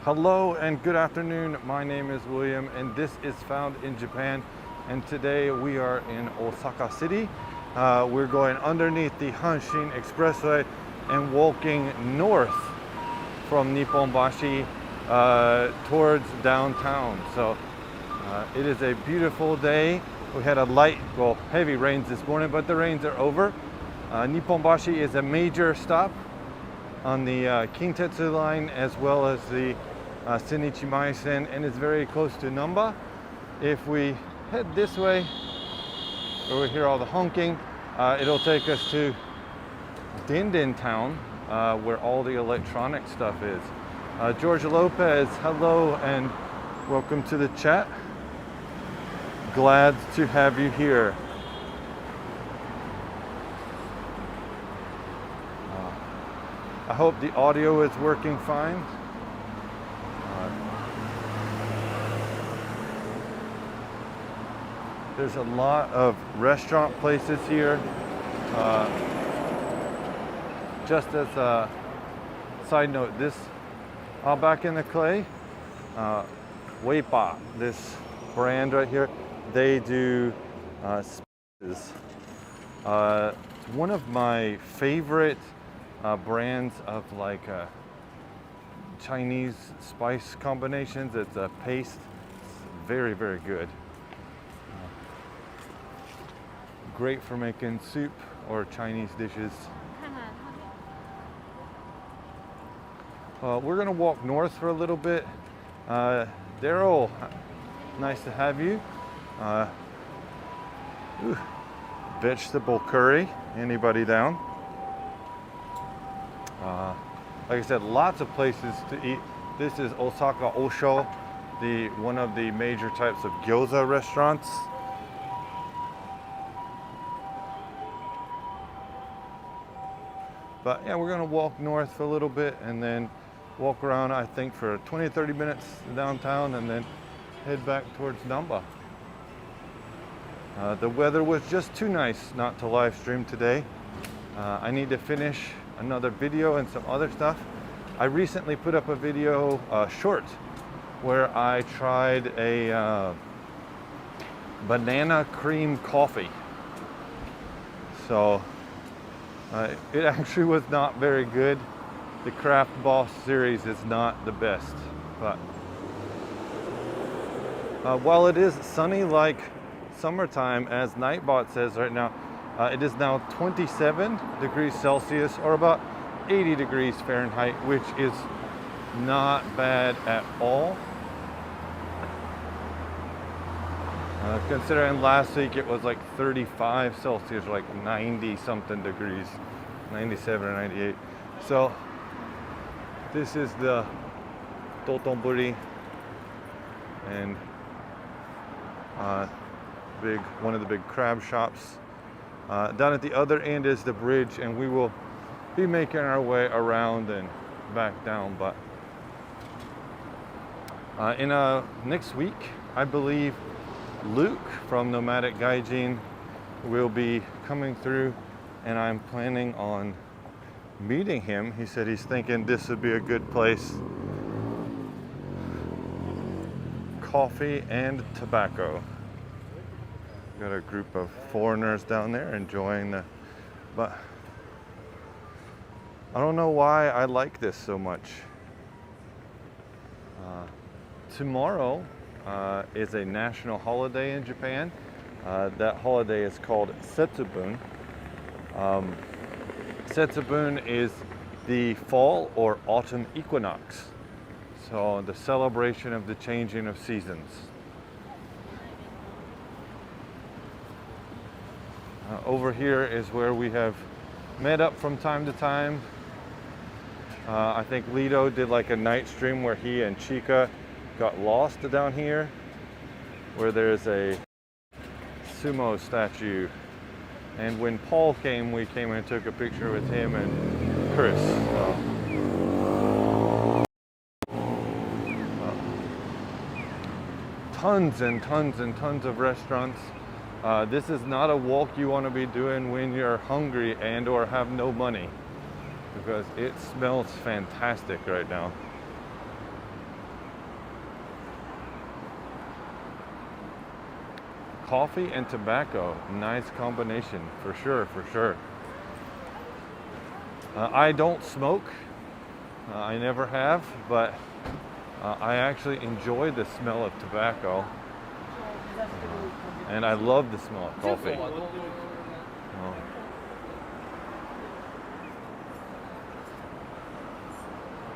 Hello and good afternoon. My name is William and this is Found in Japan. And today we are in Osaka City. We're going underneath the Hanshin Expressway and walking north from Nipponbashi towards downtown. So it is a beautiful day. We had a heavy rains this morning, but the rains are over. Nipponbashi is a major stop on the Kintetsu line as well as the Shinichi Maisen, and it's very close to Namba. If we head this way, where we hear all the honking, it'll take us to Dinden Town, where all the electronic stuff is. George Lopez, hello and welcome to the chat. Glad to have you here. I hope the audio is working fine. There's a lot of restaurant places here. Just as a side note, this back in the clay, Weipa, this brand right here, they do spices. It's one of my favorite brands of Chinese spice combinations. It's a paste. It's very, very good. Great for making soup or Chinese dishes. We're gonna walk north for a little bit. Daryl, nice to have you. Vegetable curry, anybody down? Like I said, lots of places to eat. This is Osaka Osho, one of the major types of gyoza restaurants. But yeah, we're gonna walk north for a little bit and then walk around, I think, for 20-30 minutes downtown and then head back towards Namba. The weather was just too nice not to live stream today. I need to finish another video and some other stuff. I recently put up a video short where I tried a banana cream coffee. So it actually was not very good. The Craft Boss series is not the best, but while it is sunny like summertime, as Nightbot says right now, it is now 27 degrees Celsius or about 80 degrees Fahrenheit, which is not bad at all. Considering last week it was like 35 Celsius, or like 90 something degrees, 97 or 98. So this is the Totonburi, and one of the big crab shops. Down at the other end is the bridge, and we will be making our way around and back down. But in next week, I believe Luke from Nomadic Gaijin will be coming through, and I'm planning on meeting him. He said he's thinking this would be a good place. Coffee and tobacco. Got a group of foreigners down there enjoying but I don't know why I like this so much. Tomorrow is a national holiday in Japan. That holiday is called Setsubun. Setsubun is the fall or autumn equinox. So the celebration of the changing of seasons. Over here is where we have met up from time to time. I think Lido did like a night stream where he and Chika got lost down here, where there's a sumo statue. And when Paul came, we came and took a picture with him and Chris. Tons and tons and tons of restaurants. This is not a walk you want to be doing when you're hungry and or have no money, because it smells fantastic right now. Coffee and tobacco, nice combination for sure, for sure. I don't smoke, I never have, but I actually enjoy the smell of tobacco, and I love the smell of coffee.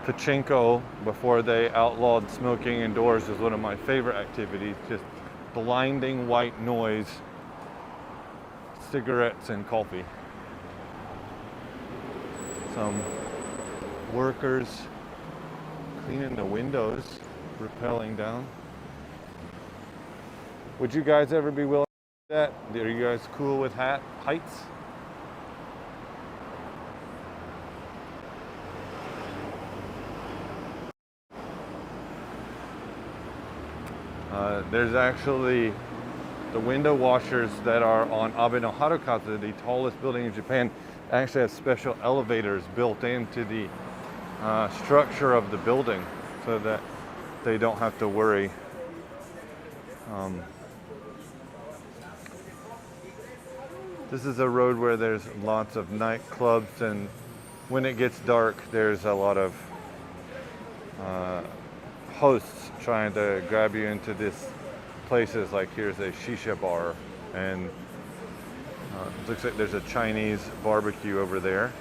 Pachinko, before they outlawed smoking indoors, is one of my favorite activities. Just blinding white noise, cigarettes and coffee. Some workers cleaning the windows, rappelling down. Would you guys ever be willing to do that? Are you guys cool with heights? There's actually the window washers that are on Abe no Harukazu, the tallest building in Japan, actually have special elevators built into the structure of the building so that they don't have to worry. This is a road where there's lots of nightclubs, and when it gets dark, there's a lot of hosts trying to grab you into these places. Like here's a shisha bar, and it looks like there's a Chinese barbecue over there.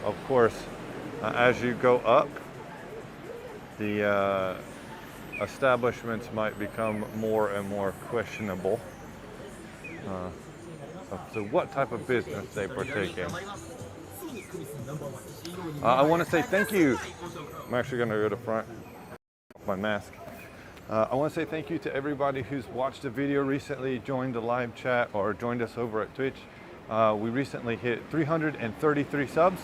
Of course, as you go up, the establishments might become more and more questionable. So what type of business they partake in. I want to say thank you. I'm actually going to go to front with my mask. I want to say thank you to everybody who's watched the video recently, joined the live chat, or joined us over at Twitch. We recently hit 333 subs,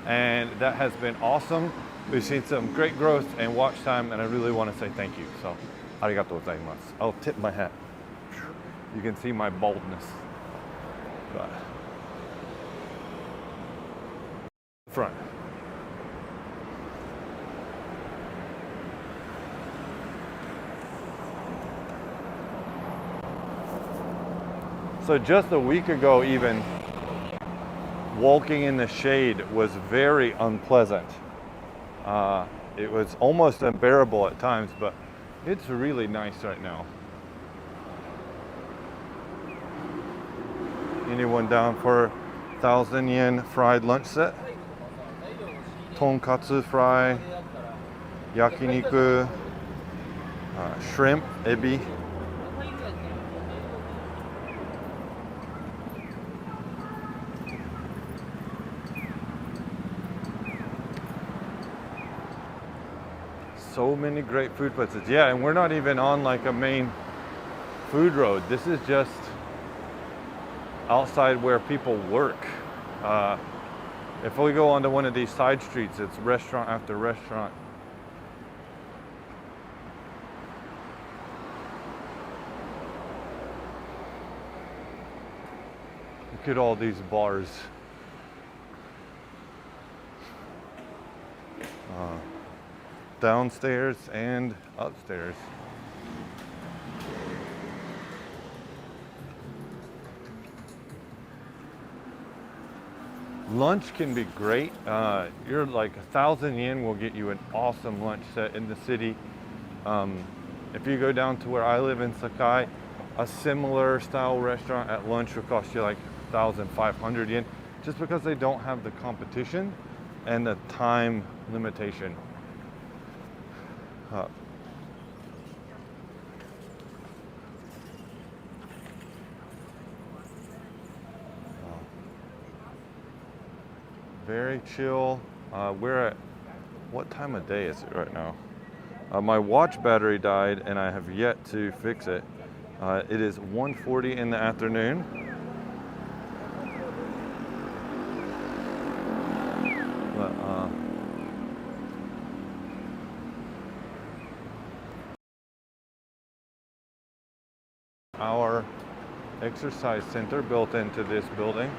and that has been awesome. We've seen some great growth and watch time, and I really want to say thank you. So, arigatou gozaimasu. I'll tip my hat. You can see my baldness. But front. So just a week ago even, walking in the shade was very unpleasant. It was almost unbearable at times, but it's really nice right now. Anyone down for 1,000 yen fried lunch set? Tonkatsu fry, yakiniku, shrimp, ebi. So many great food places. Yeah, and we're not even on like a main food road. This is just outside where people work. If we go onto one of these side streets, it's restaurant after restaurant. Look at all these bars. Downstairs and upstairs. Lunch can be great. You're like 1,000 yen will get you an awesome lunch set in the city. If you go down to where I live in Sakai, a similar style restaurant at lunch will cost you like 1,500 yen, just because they don't have the competition and the time limitation. Very chill. We're at, what time of day is it right now? My watch battery died and I have yet to fix it. It is 1:40 in the afternoon. But, our exercise center built into this building.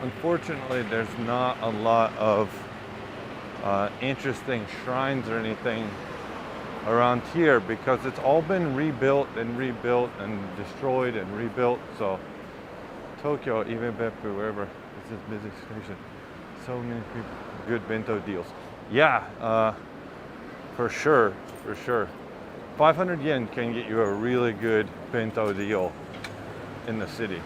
Unfortunately, there's not a lot of interesting shrines or anything around here because it's all been rebuilt and destroyed and rebuilt. So Tokyo, even Beppu, wherever, it's this busy station. So many people, good bento deals. Yeah, for sure, for sure. 500 yen can get you a really good bento deal in the city.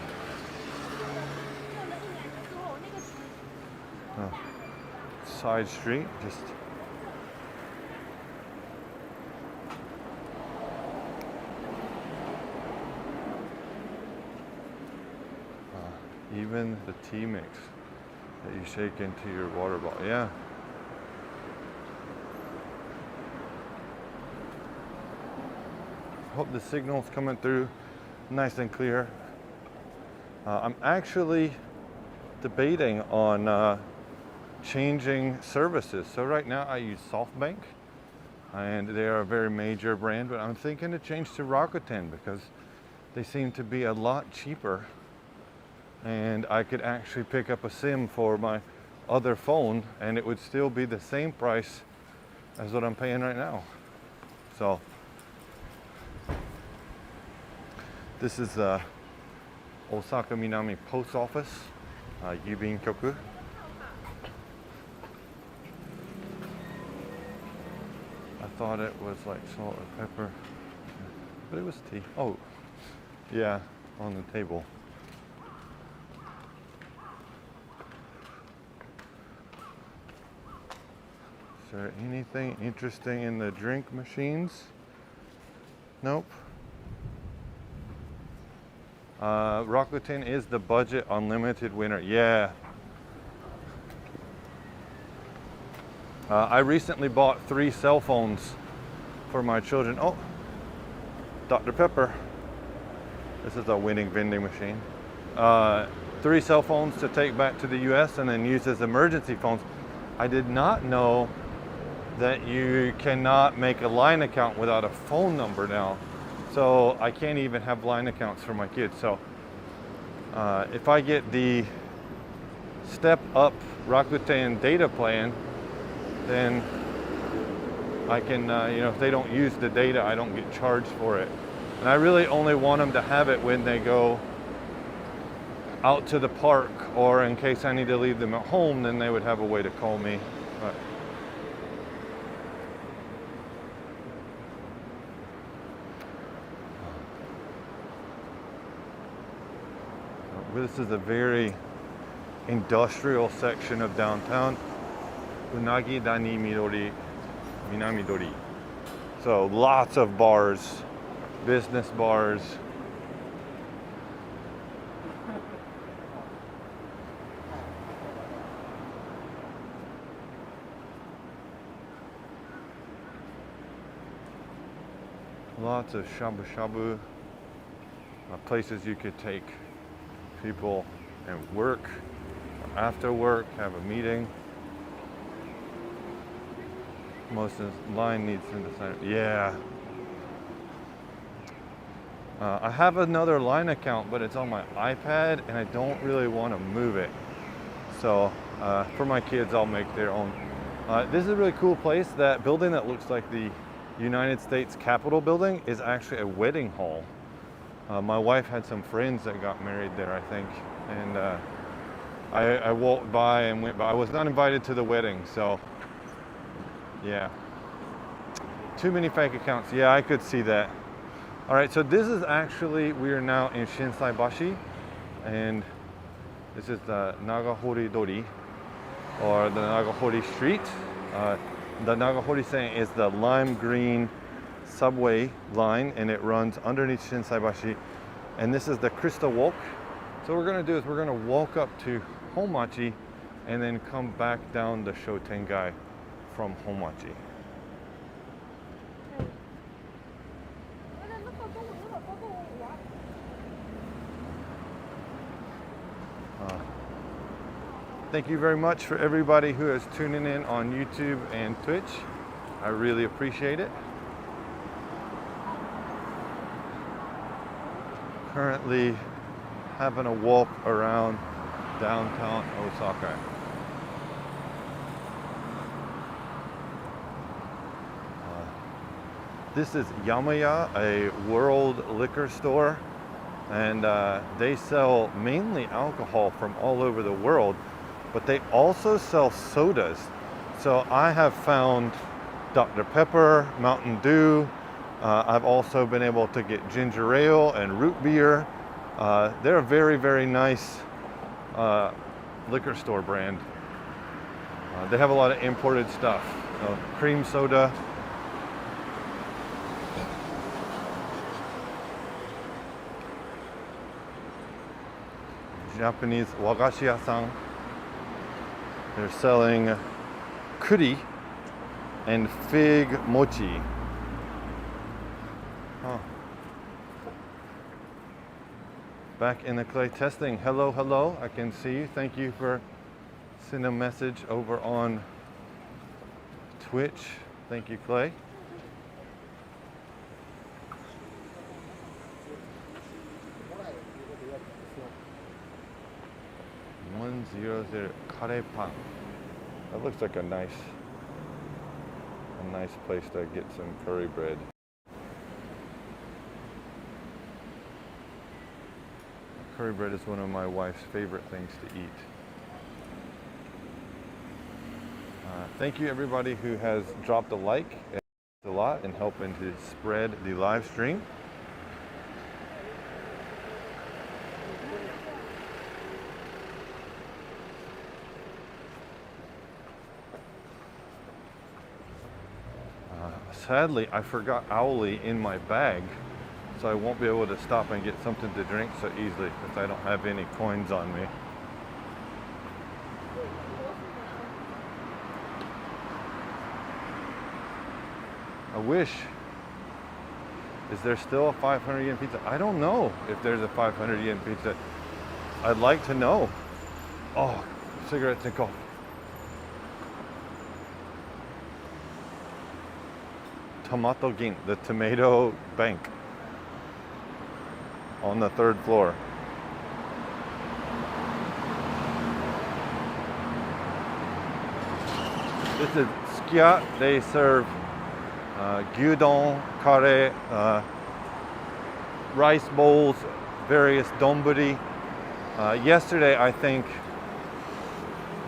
Side street, just even the tea mix that you shake into your water bottle. Yeah. Hope the signal's coming through nice and clear. I'm actually debating on changing services. So right now I use SoftBank and they are a very major brand, but I'm thinking to change to Rakuten because they seem to be a lot cheaper and I could actually pick up a SIM for my other phone and it would still be the same price as what I'm paying right now. So this is Osaka Minami Post Office, Yubin Kyoku. I thought it was like salt or pepper, but it was tea. Oh, yeah, on the table. Is there anything interesting in the drink machines? Nope. Rakuten is the budget unlimited winner. Yeah. I recently bought 3 cell phones for my children. Oh, Dr. Pepper. This is a winning vending machine. 3 cell phones to take back to the US and then use as emergency phones. I did not know that you cannot make a line account without a phone number now. So I can't even have line accounts for my kids. So if I get the step up Rakuten data plan, then I can, you know, if they don't use the data, I don't get charged for it. And I really only want them to have it when they go out to the park or in case I need to leave them at home, then they would have a way to call me. But this is a very industrial section of downtown. Unagi Dani Midori, Minami Dori. So lots of bars, business bars. Lots of shabu shabu, places you could take people and work, or after work, have a meeting. Most of the line needs in the center. Yeah. I have another line account, but it's on my iPad and I don't really want to move it. So for my kids, I'll make their own. This is a really cool place. That building that looks like the United States Capitol building is actually a wedding hall. My wife had some friends that got married there, I think. And I walked by and went by. I was not invited to the wedding, so yeah. Too many fake accounts. Yeah, I could see that. All right, so this is actually, we are now in Shin Saibashi, and this is the Nagahori Dori, or the Nagahori Street. The Nagahori Sen is the lime green subway line, and it runs underneath Shin Saibashi. And this is the Crystal Walk. So what we're gonna do is we're gonna walk up to Honmachi and then come back down the Shotengai from Honmachi. Thank you very much for everybody who is tuning in on YouTube and Twitch. I really appreciate it. Currently having a walk around downtown Osaka. This is Yamaya, a world liquor store, and they sell mainly alcohol from all over the world, but they also sell sodas. So I have found Dr. Pepper, Mountain Dew. I've also been able to get ginger ale and root beer. They're a very, very nice liquor store brand. They have a lot of imported stuff. Cream soda. Japanese wagashi-ya-san. They're selling kuri and fig mochi. Huh. Back in the clay testing. Hello, hello. I can see you. Thank you for sending a message over on Twitch. Thank you, Clay. $100 curry pan. That looks like a nice place to get some curry bread. Curry bread is one of my wife's favorite things to eat. Thank you everybody who has dropped a like. It helps a lot in helping to spread the live stream. Sadly, I forgot Owly in my bag, so I won't be able to stop and get something to drink so easily because I don't have any coins on me. I wish. Is there still a 500 yen pizza? I don't know if there's a 500 yen pizza. I'd like to know. Oh, cigarettes and coffee. Tomato Gin, the tomato bank on the 3rd floor. This is Sukiya. They serve gyudon, kare, rice bowls, various donburi. Yesterday, I think,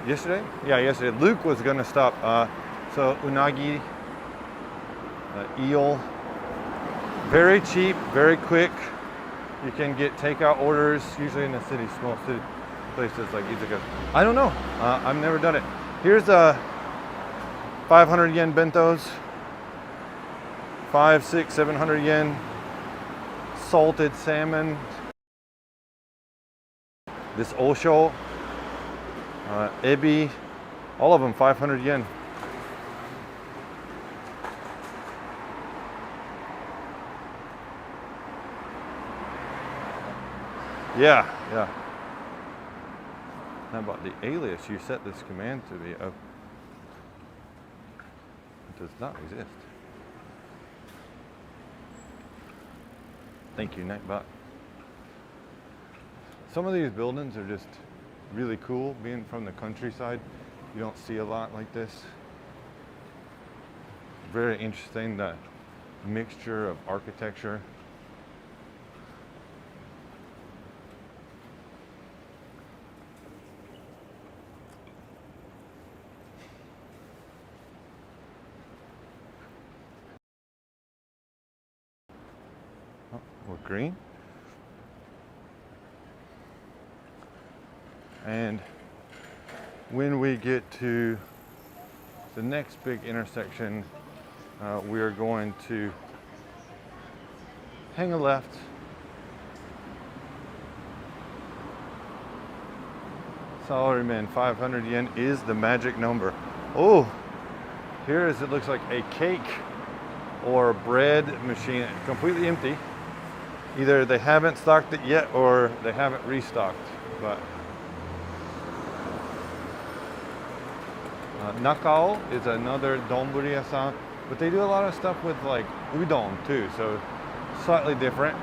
yesterday, Luke was gonna stop. So unagi, eel, very cheap, very quick. You can get takeout orders, usually in the city, small city places like Izaka. I don't know, I've never done it. Here's 500 yen bentos, 500, 600, 700 yen, salted salmon. This osho, ebi, all of them 500 yen. Yeah. How about the alias you set this command to be? Oh, it does not exist. Thank you, Nightbot. Some of these buildings are just really cool. Being from the countryside, you don't see a lot like this. Very interesting, the mixture of architecture. We're green. And when we get to the next big intersection, we are going to hang a left. Salaryman, 500 yen is the magic number. Oh, here is, it looks like a cake or bread machine, completely empty. Either they haven't stocked it yet or they haven't restocked. But Nakao is another donburi-ya-san, but they do a lot of stuff with like udon too, so slightly different.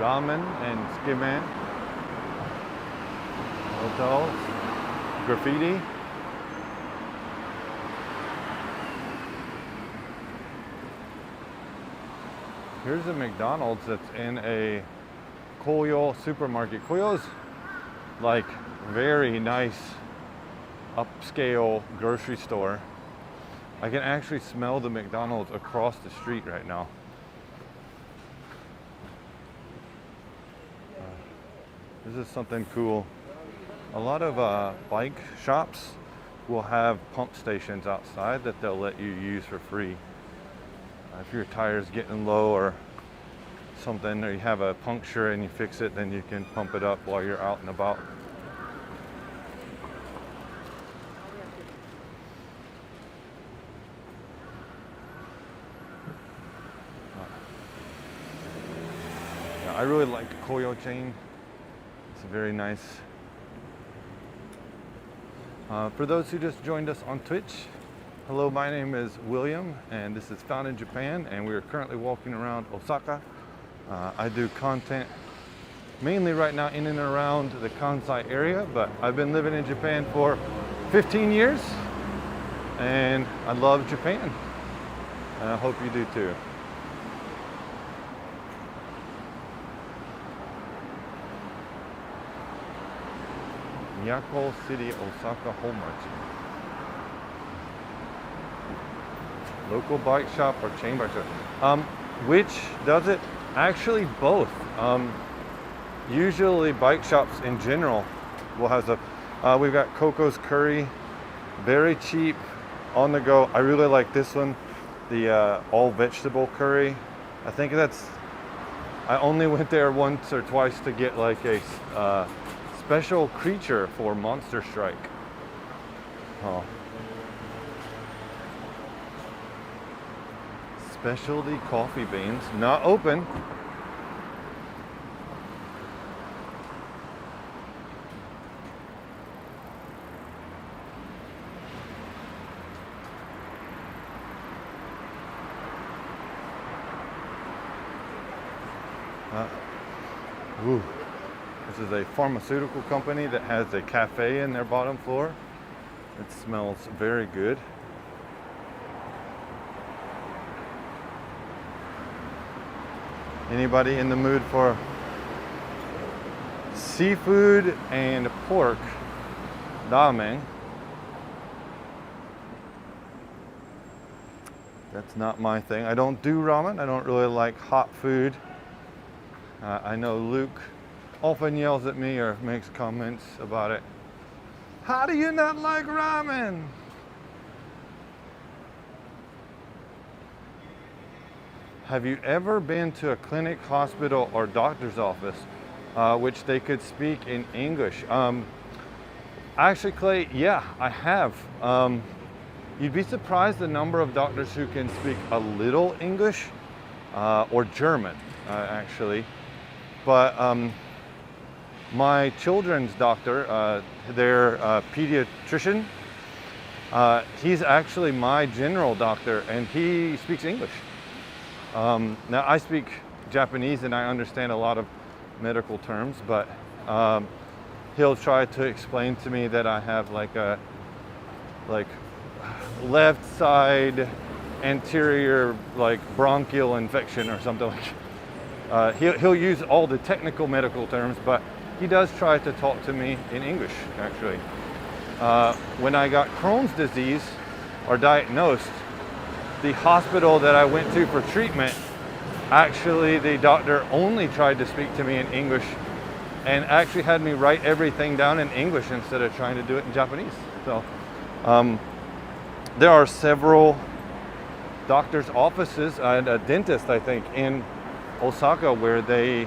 ramen and skimen, hotels, graffiti. Here's a McDonald's that's in a Koyo supermarket. Koyo's like very nice upscale grocery store. I can actually smell the McDonald's across the street right now. This is something cool. A lot of bike shops will have pump stations outside that they'll let you use for free. If your tire's getting low or something, or you have a puncture and you fix it, then you can pump it up while you're out and about. Yeah, I really like the Koyo chain. It's very nice. For those who just joined us on Twitch, hello, my name is William, and this is Found in Japan, and we are currently walking around Osaka. I do content mainly right now in and around the Kansai area, but I've been living in Japan for 15 years, and I love Japan, and I hope you do too. Miyako City, Osaka Home Market. Local bike shop or chain bike shop. Which does it? Actually both. Usually bike shops in general will have stuff. We've got Coco's Curry, very cheap, on the go. I really like this one, the all vegetable curry. I think I only went there once or twice to get like a special creature for Monster Strike. Oh. Specialty coffee beans, not open. This is a pharmaceutical company that has a cafe in their bottom floor. It smells very good. Anybody in the mood for seafood and pork ramen? That's not my thing. I don't do ramen. I don't really like hot food. I know Luke often yells at me or makes comments about it. How do you not like ramen? Have you ever been to a clinic, hospital, or doctor's office which they could speak in English? Actually, Clay, yeah, I have. You'd be surprised the number of doctors who can speak a little English or German, actually. But my children's doctor, their pediatrician, he's actually my general doctor, and he speaks English. Now I speak Japanese and I understand a lot of medical terms, but he'll try to explain to me that I have like a left side anterior bronchial infection or something like. He'll use all the technical medical terms, but he does try to talk to me in English actually. When I got Crohn's disease or diagnosed, the hospital that I went to for treatment, actually the doctor only tried to speak to me in English and actually had me write everything down in English instead of trying to do it in Japanese. So there are several doctor's offices and a dentist, I think, in Osaka where they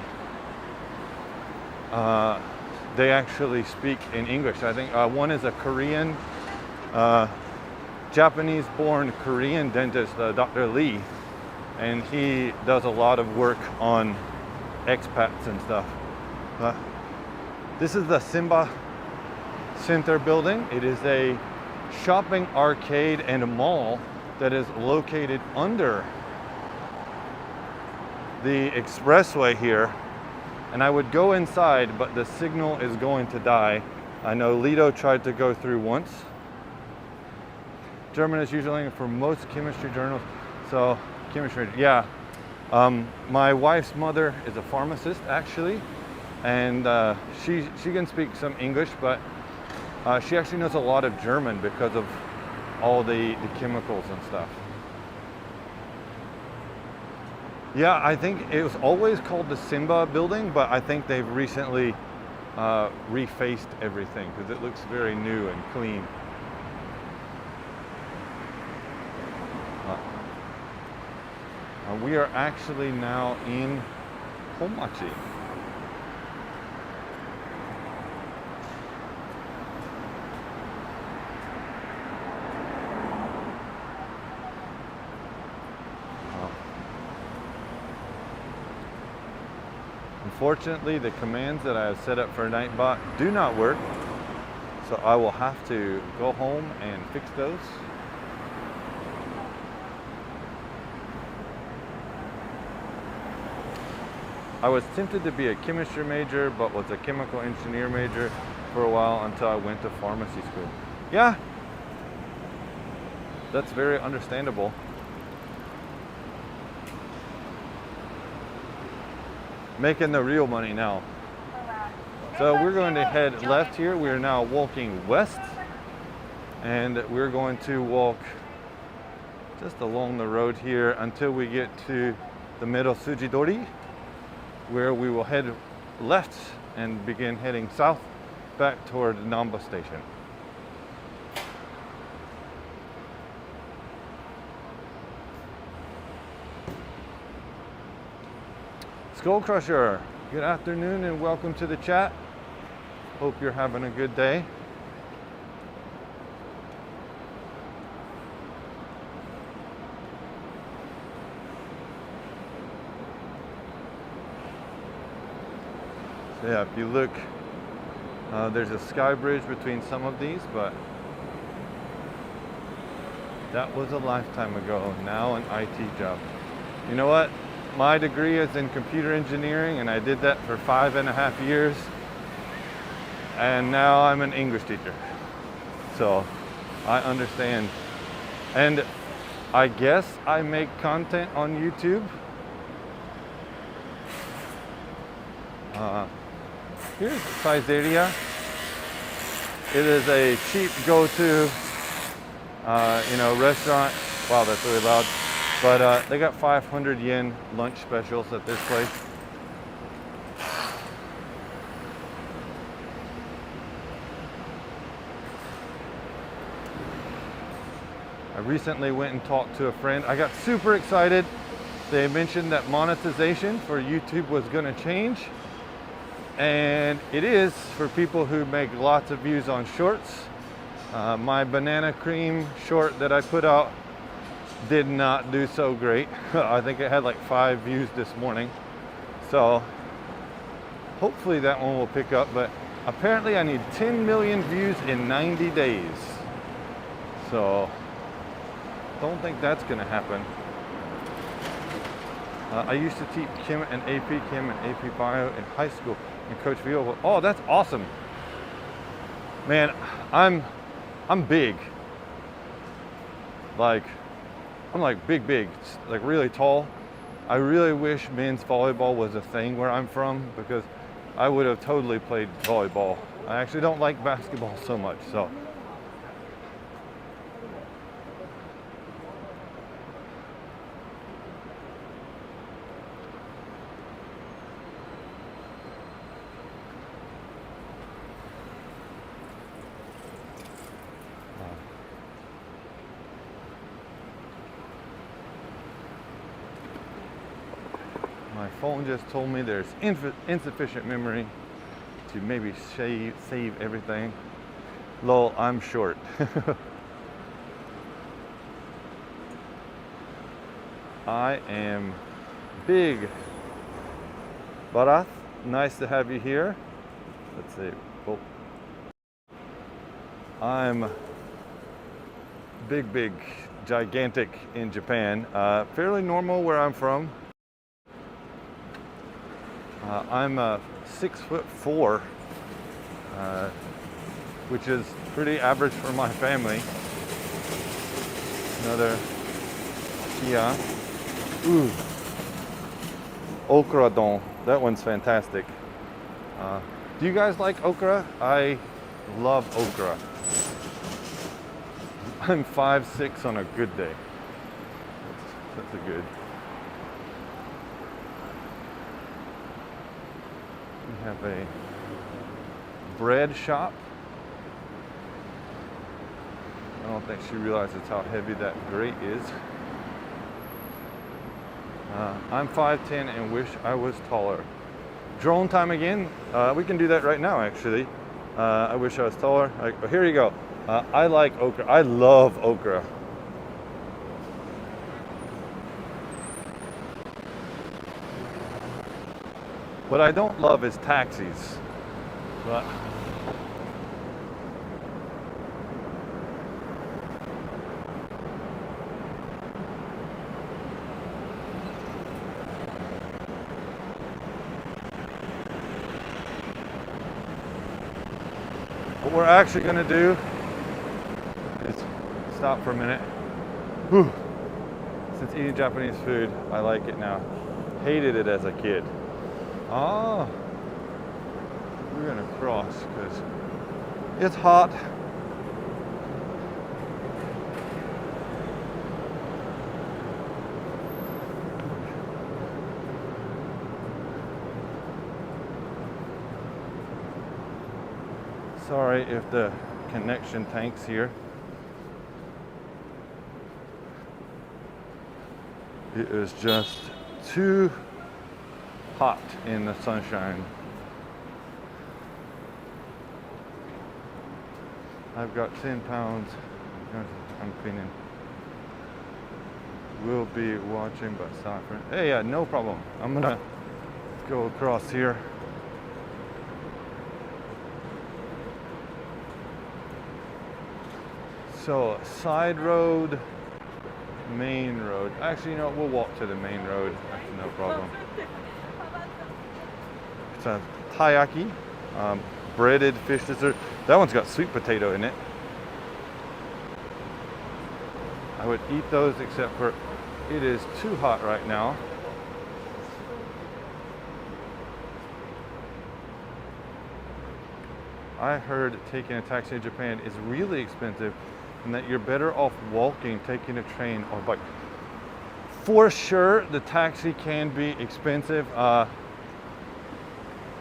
actually speak in English. I think one is a Korean Japanese-born Korean dentist, Dr. Lee, and he does a lot of work on expats and stuff. This is the Simba Center building. It is a shopping arcade and a mall that is located under the expressway here. and I would go inside, but the signal is going to die. I know Lido tried to go through once. German is usually for most chemistry journals. So chemistry, yeah. My wife's mother is a pharmacist actually, and she can speak some English, but she actually knows a lot of German because of all the chemicals and stuff. Yeah, I think it was always called the Simba Building, but I think they've recently refaced everything because it looks very new and clean. We are actually now in Homachi. Unfortunately, the commands that I have set up for Nightbot do not work, so I will have to go home and fix those. I was tempted to be a chemistry major, but was a chemical engineer major for a while until I went to pharmacy school. Yeah, that's very understandable. Making the real money now. So we're going to head left here. We are now walking west, and we're going to walk just along the road here until we get to the middle Sujidori, where we will head left and begin heading south back toward Namba Station. Skull Crusher, good afternoon and welcome to the chat. Hope you're having a good day. So yeah, if you look, there's a sky bridge between some of these, but that was a lifetime ago. Now an IT job. You know what? My degree is in computer engineering, and I did that for 5.5 years. And now I'm an English teacher. So I understand. And I guess I make content on YouTube. Here's Pizzeria. It is a cheap go-to, restaurant. Wow, that's really loud. But they got 500 yen lunch specials at this place. I recently went and talked to a friend. I got super excited. They mentioned that monetization for YouTube was going to change. And it is for people who make lots of views on shorts. My banana cream short that I put out did not do so great. I think it had like 5 views this morning. So hopefully that one will pick up, but apparently I need 10 million views in 90 days. So don't think that's gonna happen. I used to teach Chem and AP Chem and AP Bio in high school and Coach Vio. Oh, that's awesome. Man, I'm big. I'm like big, like really tall. I really wish men's volleyball was a thing where I'm from, because I would have totally played volleyball. I actually don't like basketball so much, so. My phone just told me there's insufficient memory to maybe save everything. Lol, I'm short. I am big. Barath, nice to have you here. Let's see. Oh. I'm big, gigantic in Japan. Fairly normal where I'm from. I'm 6'4", which is pretty average for my family. Another Kia. Ooh, okra don. That one's fantastic. Do you guys like okra? I love okra. I'm 5'6" on a good day. That's a good. We have a bread shop. I don't think she realizes how heavy that grate is. I'm 5'10" and wish I was taller. Drone time again. We can do that right now, actually. I wish I was taller. Here you go. I like okra. I love okra. What I don't love is taxis. But what we're actually going to do is stop for a minute. Whew. Since eating Japanese food, I like it now. Hated it as a kid. Ah, we're going to cross because it's hot. Sorry if the connection tanks here. It is just too hot in the sunshine. I've got 10 pounds. I'm cleaning. We'll be watching by Saffron. Hey, yeah, no problem. I'm gonna go across here. So, side road, main road. Actually, you know, we'll walk to the main road. That's no problem. It's a taiyaki, breaded fish dessert. That one's got sweet potato in it. I would eat those except for it is too hot right now. I heard taking a taxi in Japan is really expensive and that you're better off walking, taking a train or bike. For sure, the taxi can be expensive.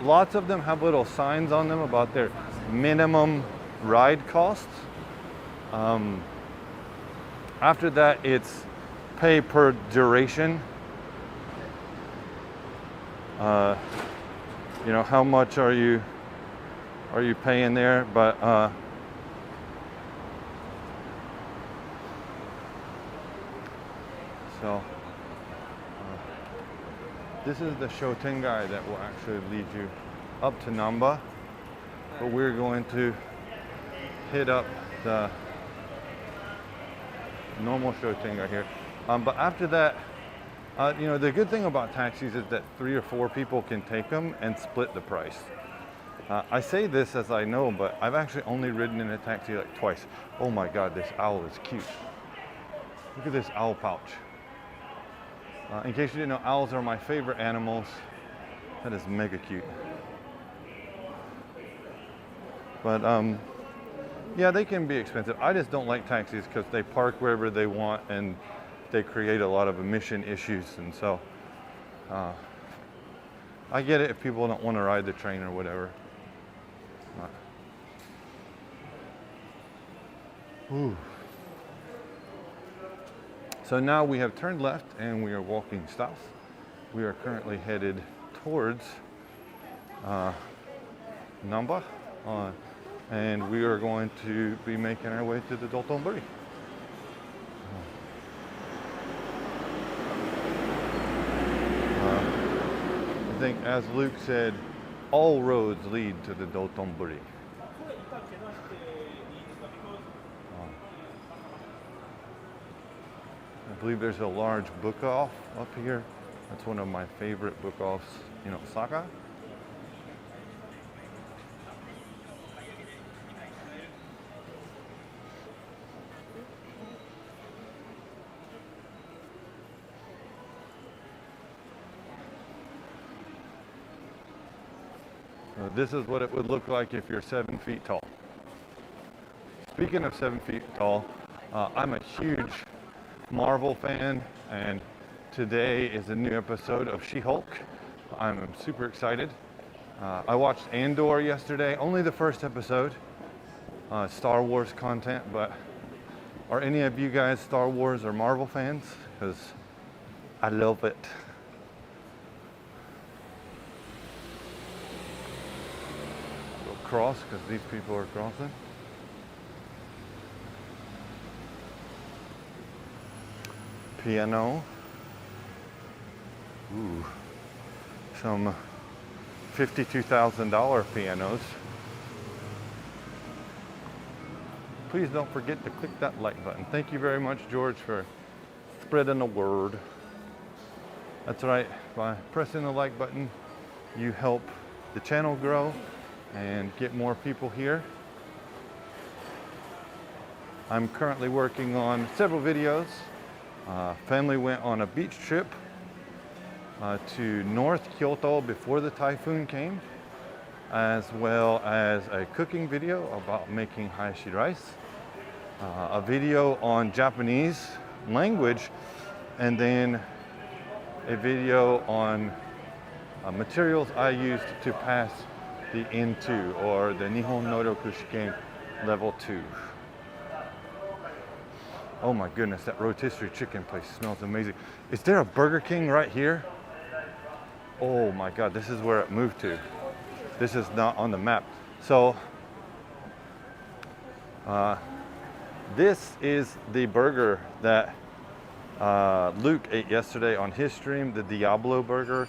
Lots of them have little signs on them about their minimum ride costs. After that, it's pay per duration. You know, how much are you paying there? But this is the Shotengai that will actually lead you up to Namba, but we're going to hit up the normal Shotengai here. But after that, you know, the good thing about taxis is that 3 or 4 people can take them and split the price. I say this as I know, but I've actually only ridden in a taxi like twice. Oh my God, this owl is cute. Look at this owl pouch. In case you didn't know, owls are my favorite animals. That is mega cute. But yeah, they can be expensive. I just don't like taxis because they park wherever they want and they create a lot of emission issues. And so I get it if people don't want to ride the train or whatever. Ooh. So now we have turned left and we are walking south. We are currently headed towards Namba, and we are going to be making our way to the Dotonbori. I think, as Luke said, all roads lead to the Dotonbori. I believe there's a large book off up here. That's one of my favorite book offs in Osaka. So this is what it would look like if you're 7 feet tall. Speaking of 7 feet tall, I'm a huge Marvel fan, and today is a new episode of She-Hulk. I'm super excited. I watched Andor yesterday, only the first episode. Star Wars content, but are any of you guys Star Wars or Marvel fans? Because I love it. We'll cross because these people are crossing. Piano. Ooh, some $52,000 pianos. Please don't forget to click that like button. Thank you very much, George, for spreading the word. That's right, by pressing the like button, you help the channel grow and get more people here. I'm currently working on several videos. Family went on a beach trip to North Kyoto before the typhoon came, as well as a cooking video about making hayashi rice, a video on Japanese language, and then a video on materials I used to pass the N2 or the Nihon Noroku Shiken level 2. Oh my goodness, that rotisserie chicken place smells amazing. Is there a Burger King right here? Oh my God, this is where it moved to. This is not on the map. So, this is the burger that Luke ate yesterday on his stream, the Diablo burger.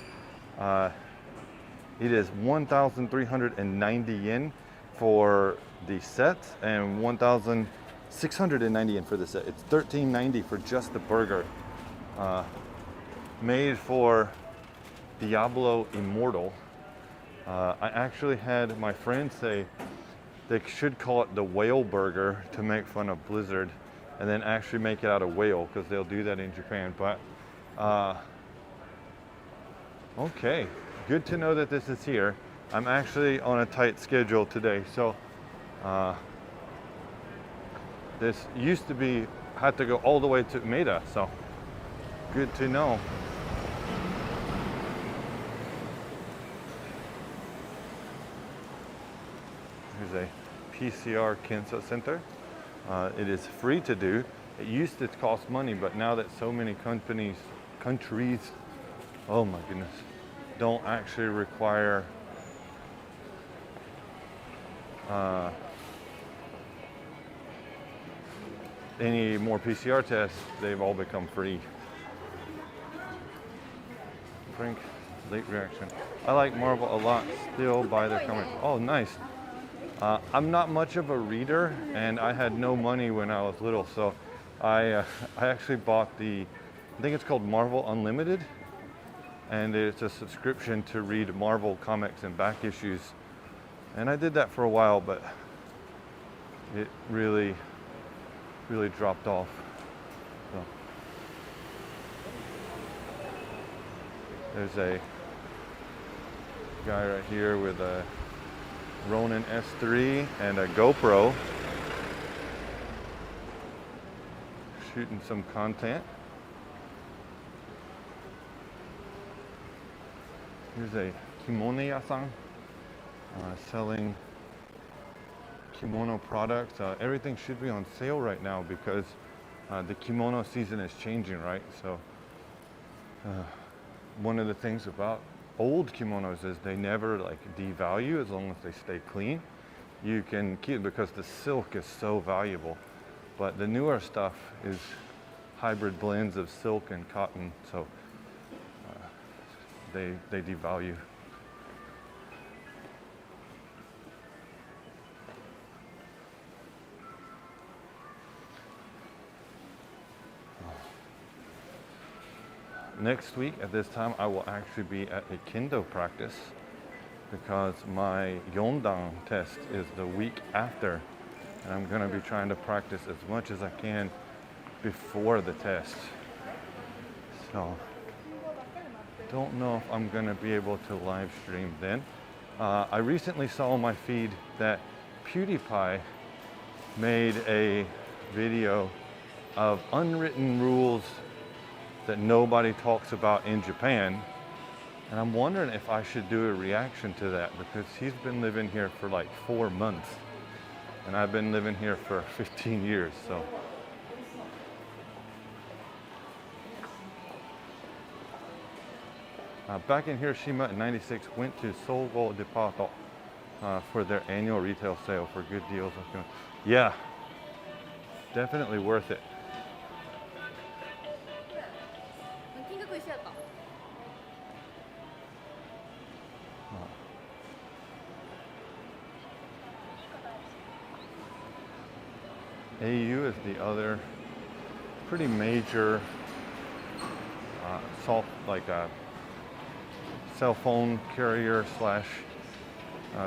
It is 1,390 yen for the set and 1,690 yen for the set. It's 1,390 for just the burger. Made for Diablo Immortal. I actually had my friend say they should call it the whale burger to make fun of Blizzard, and then actually make it out of whale, because they'll do that in Japan. But okay, good to know that this is here. I'm actually on a tight schedule today, so this used to be, had to go all the way to Umeda, so good to know. Here's a PCR Shin Center. It is free to do. It used to cost money, but now that so many countries, oh my goodness, don't actually require any more PCR tests, they've all become free. Drink, late reaction. I like Marvel a lot, still buy their comics. Oh, nice. I'm not much of a reader, and I had no money when I was little, so I actually bought I think it's called Marvel Unlimited, and it's a subscription to read Marvel comics and back issues. And I did that for a while, but it really dropped off. So there's a guy right here with a Ronin S3 and a GoPro shooting some content. Here's a kimono-ya-san selling kimono products. Everything should be on sale right now because the kimono season is changing, right? So one of the things about old kimonos is they never like devalue as long as they stay clean. You can keep, because the silk is so valuable. But the newer stuff is hybrid blends of silk and cotton, so they devalue. Next week at this time, I will actually be at a kendo practice because my Yondan test is the week after, and I'm going to be trying to practice as much as I can before the test. So don't know if I'm going to be able to live stream then, I recently saw on my feed that PewDiePie made a video of unwritten rules that nobody talks about in Japan. And I'm wondering if I should do a reaction to that, because he's been living here for like 4 months. And I've been living here for 15 years, so. Back in Hiroshima in '96, went to Sogo Department for their annual retail sale for good deals. Yeah, definitely worth it. AU is the other pretty major cell phone carrier slash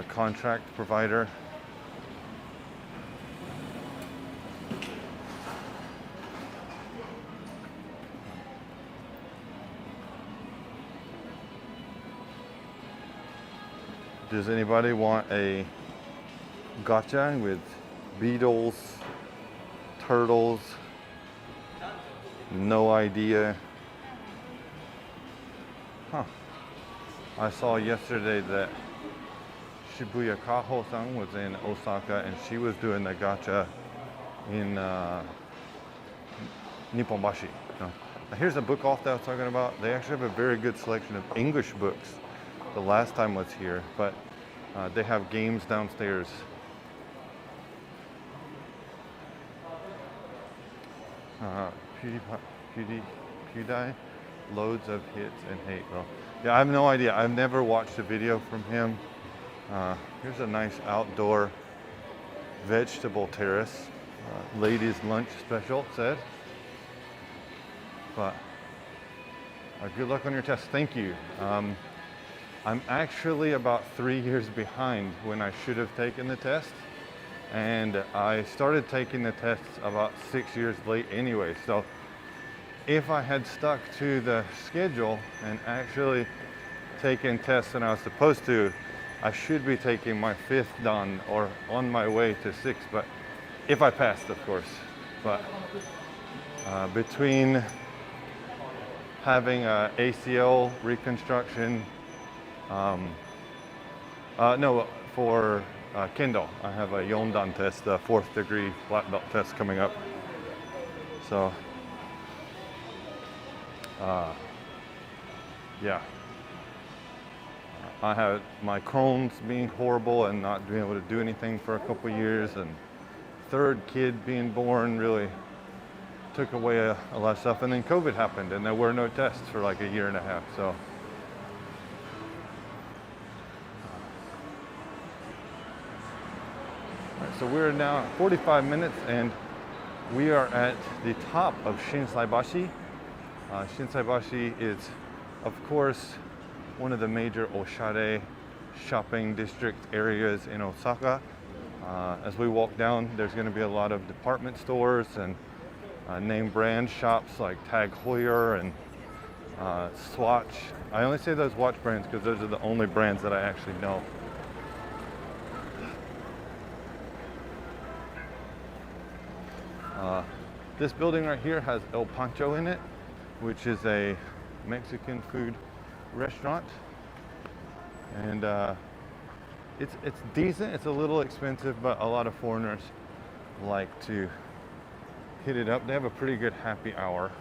contract provider. Does anybody want a gacha with beetles, turtles? No idea. Huh. I saw yesterday that Shibuya Kaho-san was in Osaka and she was doing the gacha in Nipponbashi. Now, here's a book off that I was talking about. They actually have a very good selection of English books. The last time I was here, but they have games downstairs. PewDie, loads of hits and hate. Well, yeah, I have no idea. I've never watched a video from him. Here's a nice outdoor vegetable terrace. Ladies' lunch special, it said. But good luck on your test. Thank you. I'm actually about 3 years behind when I should have taken the test. And I started taking the tests about 6 years late anyway. So if I had stuck to the schedule and actually taken tests when I was supposed to, I should be taking my 5th dan or on my way to 6th, but if I passed, of course. But between having a ACL reconstruction, for Kendo, I have a Yondan test, the 4th degree black belt test coming up. So, yeah. I had my Crohn's being horrible and not being able to do anything for a couple years, and 3rd kid being born really took away a lot of stuff. And then COVID happened and there were no tests for like a year and a half. So. So we're now 45 minutes and we are at the top of Shin Saibashi. Shin Saibashi is, of course, one of the major oshare shopping district areas in Osaka. As we walk down, there's going to be a lot of department stores and name brand shops like Tag Heuer and Swatch. I only say those watch brands because those are the only brands that I actually know. This building right here has El Pancho in it, which is a Mexican food restaurant, and it's decent. It's a little expensive, but a lot of foreigners like to hit it up. They have a pretty good happy hour.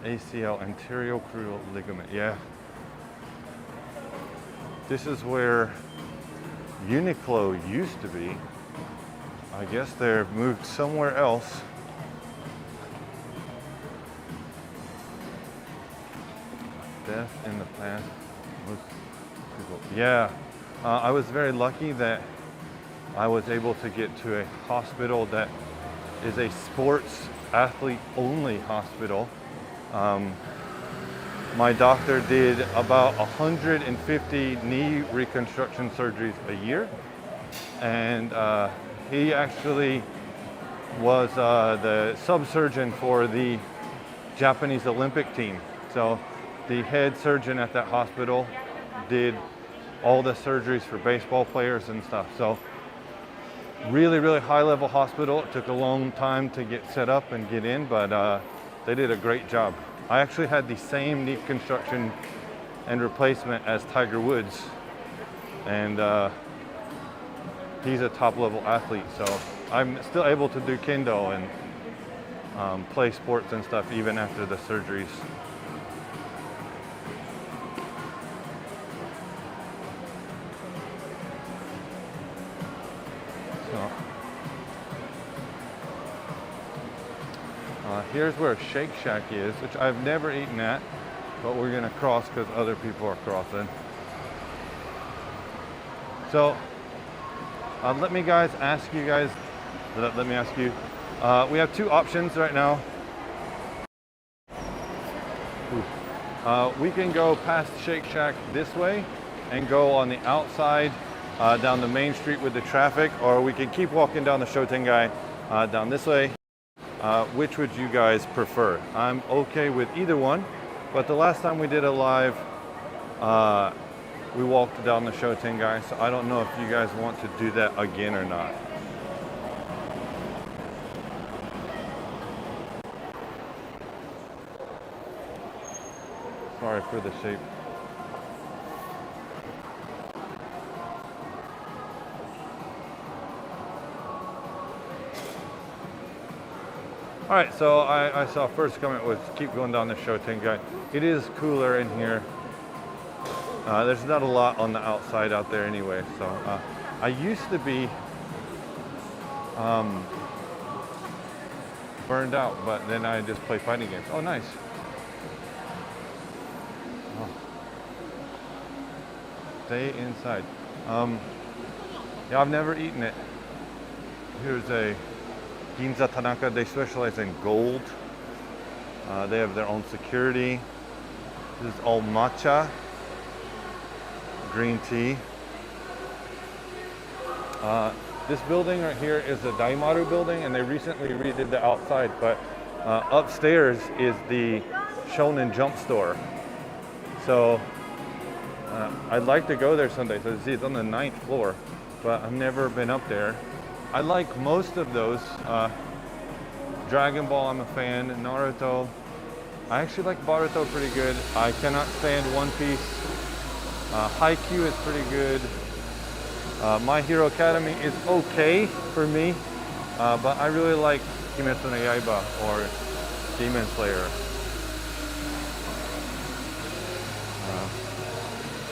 ACL, anterior crural ligament. Yeah, this is where Uniqlo used to be. I guess they've moved somewhere else. Death in the past. Most people. Yeah, I was very lucky that I was able to get to a hospital that is a sports athlete only hospital. My doctor did about 150 knee reconstruction surgeries a year, and he actually was the sub-surgeon for the Japanese Olympic team. So the head surgeon at that hospital did all the surgeries for baseball players and stuff. So really, really high level hospital. It took a long time to get set up and get in, but they did a great job. I actually had the same knee construction and replacement as Tiger Woods, and he's a top level athlete, so I'm still able to do kendo and play sports and stuff even after the surgeries. So here's where Shake Shack is, which I've never eaten at, but we're gonna cross because other people are crossing. So let me ask you. We have two options right now. We can go past Shake Shack this way and go on the outside down the main street with the traffic, or we can keep walking down the Shotengai down this way. Which would you guys prefer? I'm okay with either one, but the last time we did a live, we walked down the Shotengai, so I don't know if you guys want to do that again or not. Sorry for the shape. All right, so I saw first comment was keep going down the Shotengai. It is cooler in here. There's not a lot on the outside out there anyway, so I used to be burned out, but then I just play fighting games. Oh, nice. Oh. Stay inside. Yeah, I've never eaten it. Here's a Ginza Tanaka. They specialize in gold. They have their own security. This is all matcha, green tea. This building right here is the Daimaru Building, and they recently redid the outside, but upstairs is the Shonen Jump store. So I'd like to go there someday. So see, it's on the 9th floor, but I've never been up there. I like most of those. Dragon Ball, I'm a fan. Naruto. I actually like Boruto pretty good. I cannot stand One Piece. Haikyuu is pretty good. My Hero Academy is okay for me, but I really like Kimetsu no Yaiba or Demon Slayer.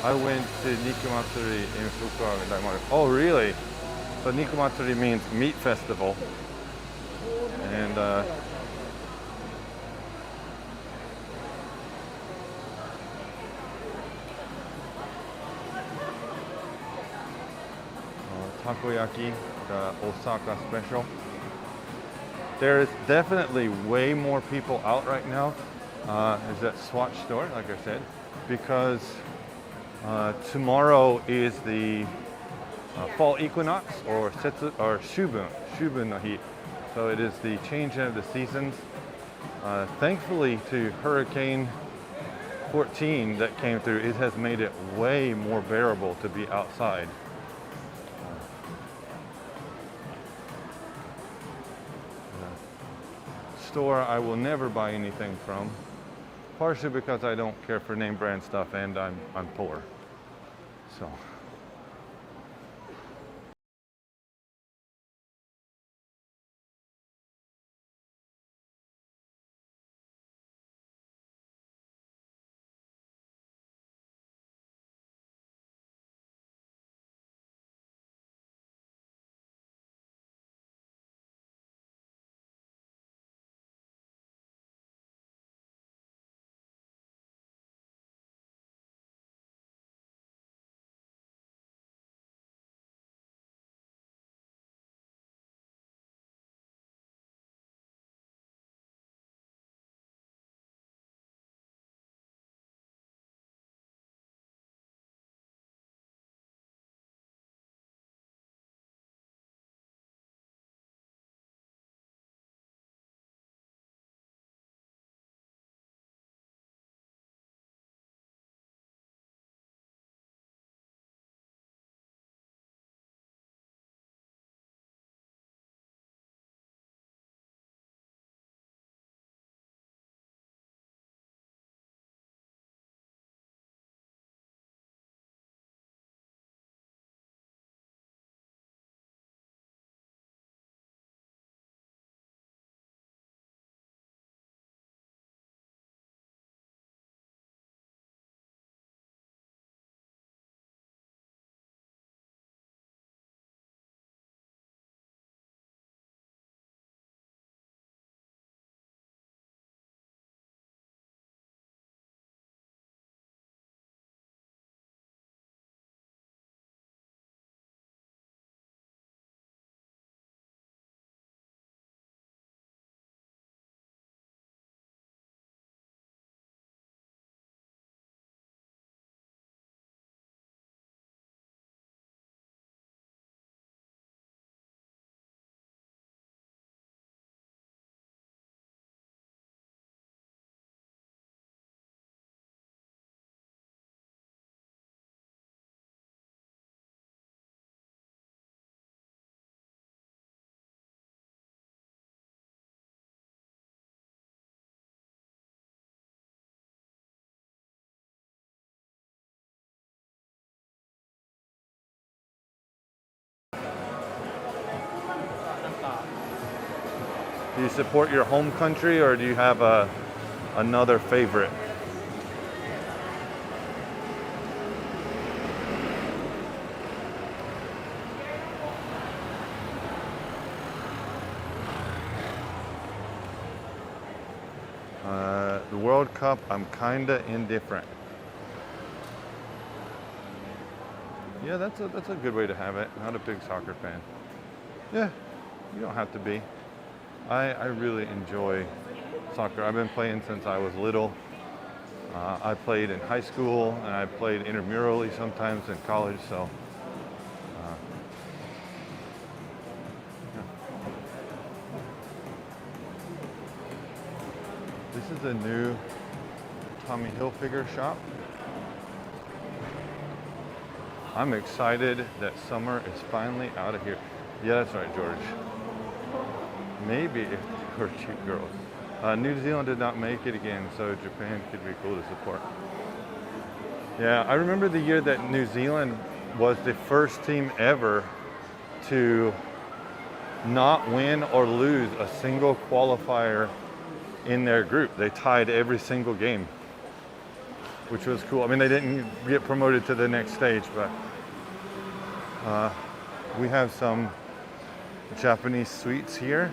I went to Nikumatsuri in Fukuoka and Daimaru. Oh, really? So Nikumatsuri means meat festival. And takoyaki, the Osaka special. There's definitely way more people out right now. Is that Swatch store, like I said, because tomorrow is the fall equinox, or Shubun no Hi. So it is the change of the seasons. Thankfully, to Hurricane 14 that came through, it has made it way more bearable to be outside. Store I will never buy anything from, partially because I don't care for name brand stuff and I'm poor. So. Do you support your home country, or do you have another favorite? The World Cup, I'm kinda indifferent. Yeah, that's a good way to have it. Not a big soccer fan. Yeah, you don't have to be. I really enjoy soccer. I've been playing since I was little. I played in high school and I played intramurally sometimes in college. So. This is a new Tommy Hilfiger shop. I'm excited that summer is finally out of here. Yeah, that's right, George. Maybe if they were cute girls. New Zealand did not make it again, so Japan could be cool to support. Yeah, I remember the year that New Zealand was the first team ever to not win or lose a single qualifier in their group. They tied every single game, which was cool. I mean, they didn't get promoted to the next stage, but we have some Japanese sweets here.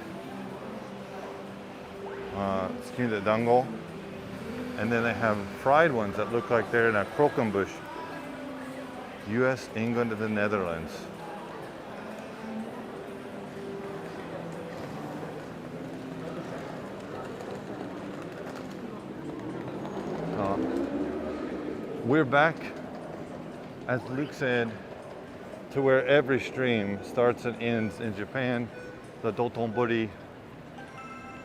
Tsukinda dango. And then they have fried ones that look like they're in a krokenbush. US, England, and the Netherlands. We're back, as Luke said, to where every stream starts and ends in Japan, the Dotonbori.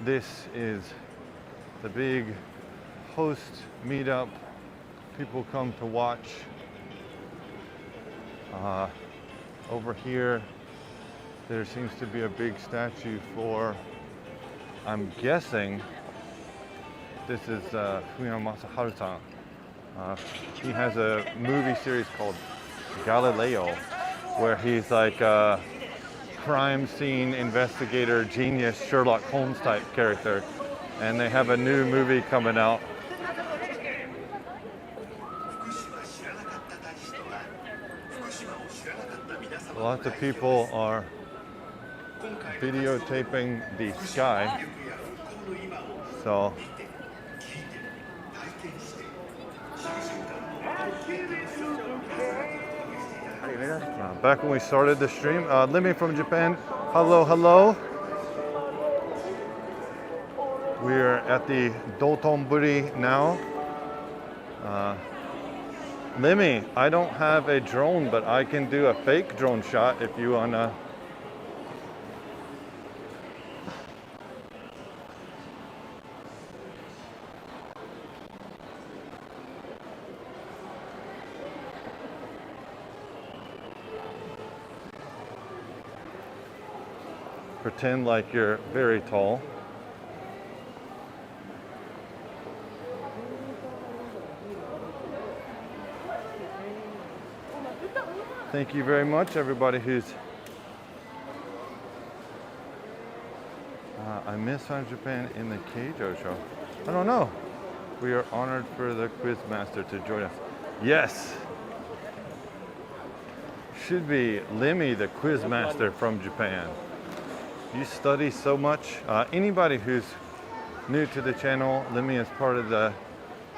This is the big host meetup. People come to watch. Over here, there seems to be a big statue for, I'm guessing, this is Fumio Masaharu-san. He has a movie series called Galileo, where he's like a crime scene investigator, genius, Sherlock Holmes type character. And they have a new movie coming out. Lots of people are videotaping the sky. So back when we started the stream, Limmy from Japan, hello, hello. We're at the Dotonbori now. Limmy, I don't have a drone, but I can do a fake drone shot if you wanna. Pretend like you're very tall. Thank you very much, everybody who's... I miss Found Japan in the Keijo show. I don't know. We are honored for the quiz master to join us. Yes! Should be Limmy, the quiz master from Japan. You study so much. Anybody who's new to the channel, Limmy is part of the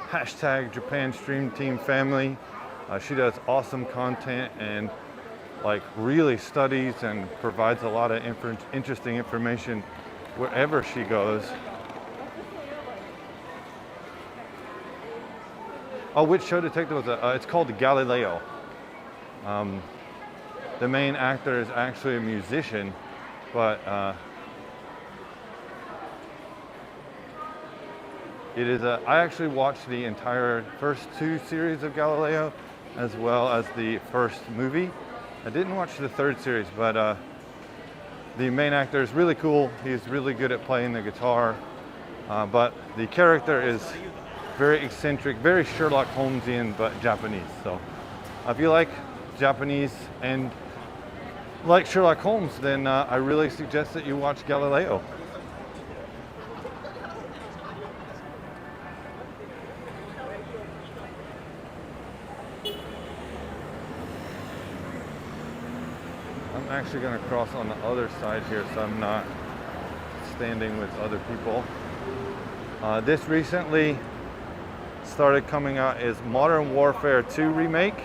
hashtag Japan Stream Team family. She does awesome content and like really studies and provides a lot of interesting information wherever she goes. Oh, which show detective was it? It's called Galileo. The main actor is actually a musician, but it is I actually watched the entire first two series of Galileo as well as the first movie. I didn't watch the third series, but the main actor is really cool. He's really good at playing the guitar, but the character is very eccentric, very Sherlock Holmesian, but Japanese. So if you like Japanese and like Sherlock Holmes, then I really suggest that you watch Galileo. actually going to cross on the other side here, so I'm not standing with other people. This recently started coming out is Modern Warfare 2 remake.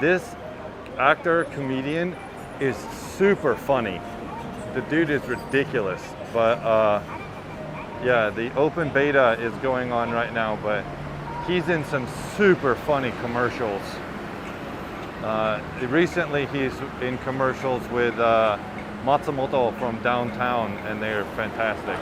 This actor, comedian, is super funny. The dude is ridiculous, but yeah, the open beta is going on right now, but he's in some super funny commercials. Recently he's in commercials with Matsumoto from Downtown, and they're fantastic.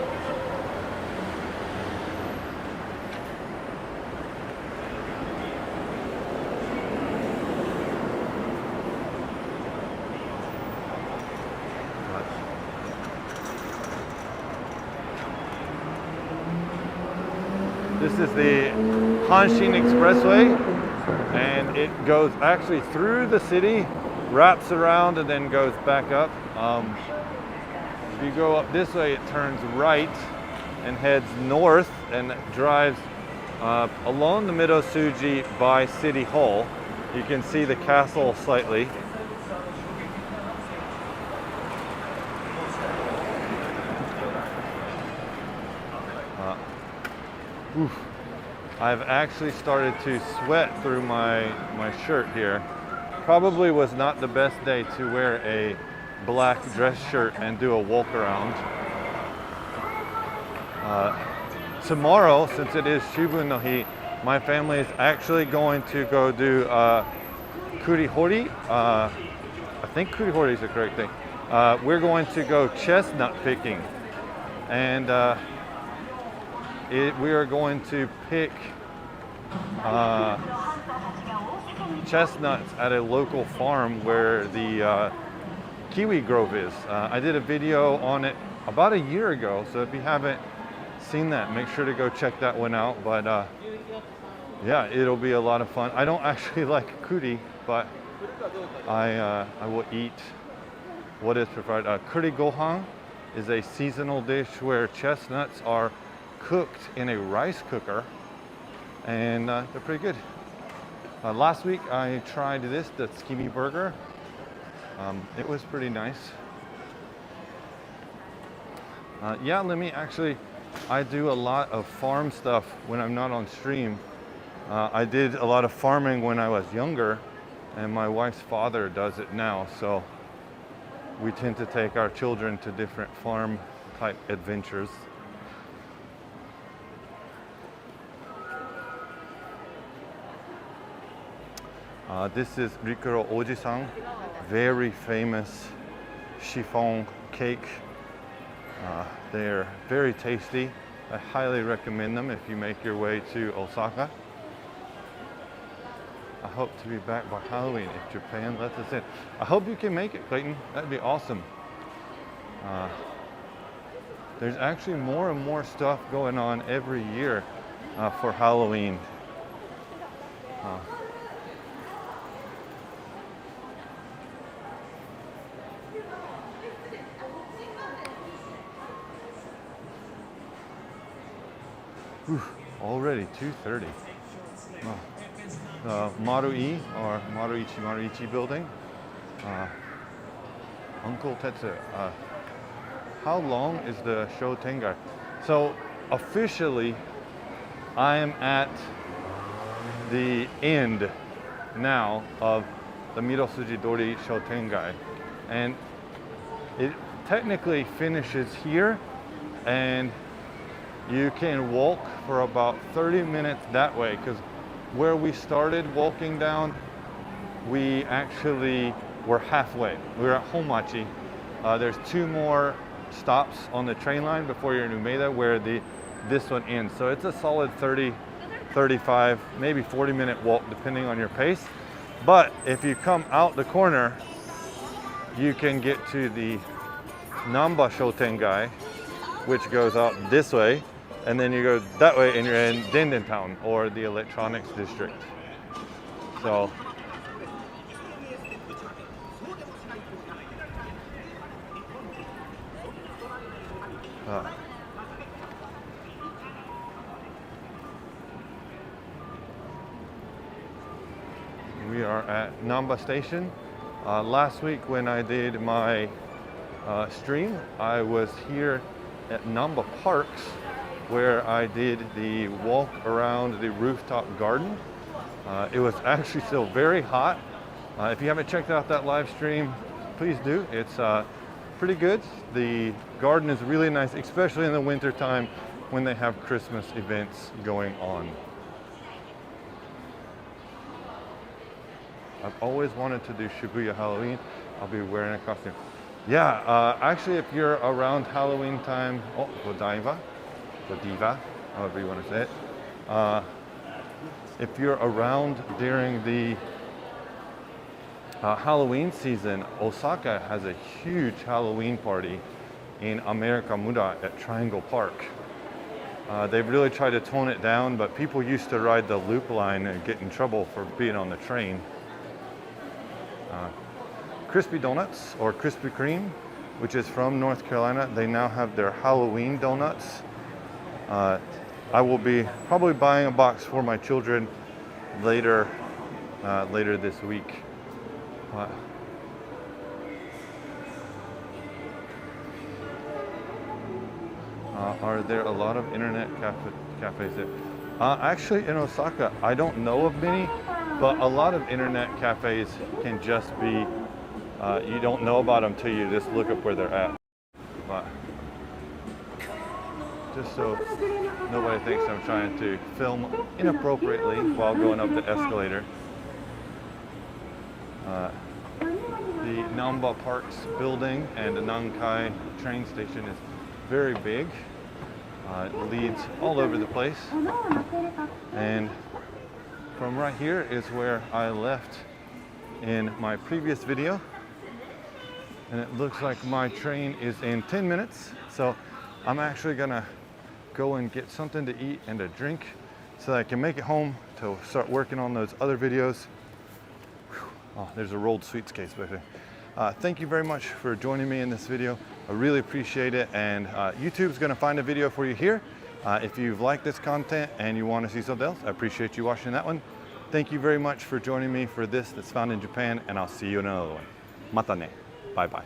This is the Hanshin Expressway, and it goes actually through the city, wraps around, and then goes back up. If you go up this way, it turns right and heads north and drives along the Midosuji by City Hall. You can see the castle slightly. I've actually started to sweat through my shirt here. Probably was not the best day to wear a black dress shirt and do a walk around. Tomorrow, since it is Shibun no Hi, my family is actually going to go do kurihori. I think kurihori is the correct thing. We're going to go chestnut picking, and we are going to pick chestnuts at a local farm where the kiwi grove is. I did a video on it about a year ago, so if you haven't seen that, make sure to go check that one out. But yeah, it'll be a lot of fun. I don't actually like kuri, but I will eat what is preferred. Kuri gohan is a seasonal dish where chestnuts are cooked in a rice cooker, and they're pretty good. Last week I tried this, the tsukimi burger. It was pretty nice. Yeah, I do a lot of farm stuff when I'm not on stream. I did a lot of farming when I was younger, and my wife's father does it now, so we tend to take our children to different farm type adventures. This is Rikuro Oji-san, very famous chiffon cake. They're very tasty. I highly recommend them if you make your way to Osaka. I hope to be back by Halloween if Japan lets us in. I hope you can make it, Clayton. That'd be awesome. There's actually more and more stuff going on every year for Halloween. Already 2:30. Marui, or Maruichi Building. Uncle Tetsu. How long is the Shotengai? So officially, I am at the end now of the Midosuji Dori Shotengai, and it technically finishes here, and you can walk for about 30 minutes that way, because where we started walking down, we actually were halfway. We were at Honmachi. There's 2 more stops on the train line before you're in Umeda where this one ends. So it's a solid 30, 35, maybe 40-minute walk depending on your pace. But if you come out the corner, you can get to the Namba Shotengai, which goes out this way. And then you go that way and you're in Denden Town, or the electronics district. So we are at Namba Station. Last week when I did my stream, I was here at Namba Parks where I did the walk around the rooftop garden. It was actually still very hot. If you haven't checked out that live stream, please do. It's pretty good. The garden is really nice, especially in the winter time when they have Christmas events going on. I've always wanted to do Shibuya Halloween. I'll be wearing a costume. Yeah, actually, if you're around Halloween time, Godiva, however you want to say it. If you're around during the Halloween season, Osaka has a huge Halloween party in America Muda at Triangle Park. They've really tried to tone it down, but people used to ride the loop line and get in trouble for being on the train. Crispy Donuts, or Krispy Kreme, which is from North Carolina, they now have their Halloween donuts. I will be probably buying a box for my children later this week. Are there a lot of internet cafes there? Actually, in Osaka, I don't know of many, but a lot of internet cafes can just be, you don't know about them till you just look up where they're at. But just so nobody thinks I'm trying to film inappropriately while going up the escalator. The Namba Parks building and the Nankai train station is very big. It leads all over the place. And from right here is where I left in my previous video. And it looks like my train is in 10 minutes. So I'm actually gonna go and get something to eat and a drink so that I can make it home to start working on those other videos. Oh, there's a rolled sweets case back there. Thank you very much for joining me in this video. I really appreciate it. And YouTube's gonna find a video for you here. If you've liked this content and you wanna see something else, I appreciate you watching that one. Thank you very much for joining me for this that's found in Japan, and I'll see you in another one. Mata ne. Bye bye.